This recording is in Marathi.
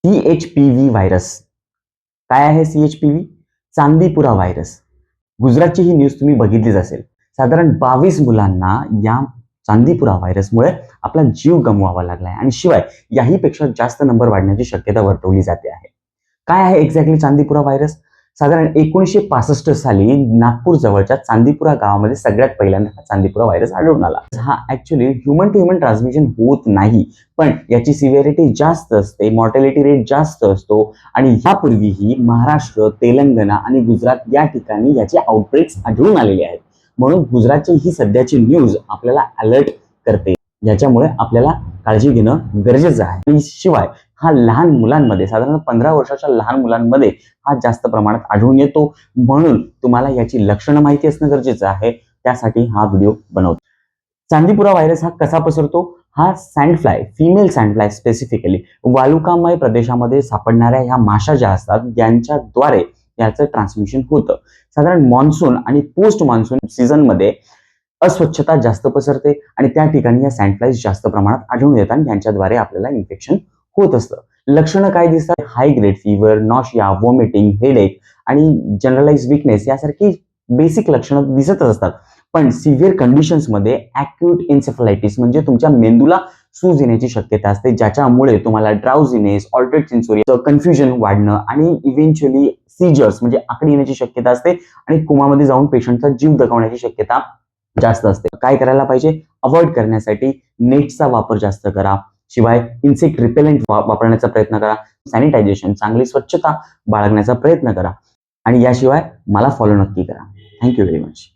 CHPV virus. काय आहे CHPV? चांदीपुरा व्हायरस. गुजरातची ही न्यूज तुम्ही बघितलीच असेल. साधारण 22 मुलांना या चांदीपुरा व्हायरसमुळे आपला जीव गमवावा लागलाय आणि शिवाय याहीपेक्षा जास्त नंबर वाढण्याची शक्यता वर्तवली जाते आहे. काय आहे एक्झॅक्टली चांदीपुरा व्हायरस? साधारण 1965 साली नागपूर जवळच्या चांदीपुरा गावामध्ये सगळ्यात पहिल्यांदा हा चांदीपुरा व्हायरस आढळून आला. हा actually human to human transmission होत नाही, पण याची सिव्हिरिटी जास्त असते, मॉर्टॅलिटी रेट जास्त असतो आणि यापूर्वीही महाराष्ट्र, तेलंगणा आणि गुजरात या ठिकाणी याचे आउटब्रेक्स आढळून आलेले आहेत. म्हणून गुजरातची ही सध्याची न्यूज आपल्याला अलर्ट करते. याच्यामुळे आपल्याला काळजी घेणं गरजेचं आहे. आणि शिवाय हा लहान मुलांमध्ये, साधारण 15 वर्षाच्या लहान मुलांमध्ये हा जास्त प्रमाणात आढळून येतो. म्हणून तुम्हाला याची लक्षणं माहिती असणं गरजेचं आहे. त्यासाठी हा व्हिडिओ बनवतो. चांदीपुरा व्हायरस हा कसा पसरतो? हा सँडफ्लाय, फिमेल सँडफ्लाय स्पेसिफिकली वालुकामय प्रदेशामध्ये सापडणाऱ्या ह्या माशा ज्या असतात यांच्याद्वारे याचं ट्रान्समिशन होतं. साधारण मान्सून आणि पोस्ट मान्सून सीझन मध्ये अस्वच्छता जास्त पसरते आणि त्या ठिकाणी या सँडफ्लाईज जास्त प्रमाणात आढळून येतात आणि यांच्याद्वारे आपल्याला इन्फेक्शन होत असतं. लक्षणं काय दिसतात? High grade fever, nausea, vomiting, headache आणि जनरलाइज विकनेस यासारखी बेसिक लक्षणं दिसतच असतात. पण सिव्हिअर कंडिशन्समध्ये ॲक्यूट एन्सेफलायटिस म्हणजे तुमच्या मेंदूला सूज येण्याची शक्यता असते, ज्याच्यामुळे तुम्हाला ड्राउझिनेस, ऑल्टर्ड सेन्सोरी, कन्फ्युजन वाढणं आणि इव्हेंच्युअली सीजर्स म्हणजे आकडी येण्याची शक्यता असते आणि कोमामध्ये जाऊन पेशंटचा जीव गमावण्याची शक्यता जास्त असते. काय करायला पाहिजे? अवॉइड करण्यासाठी नेटचा वापर जास्त करा. शिवाय इन्सेक्ट रिपेलेंट वापरण्याचा प्रयत्न करा. सॅनिटायझेशन, चांगली स्वच्छता बाळगण्याचा प्रयत्न करा आणि याशिवाय मला फॉलो नक्की करा. Thank you very much.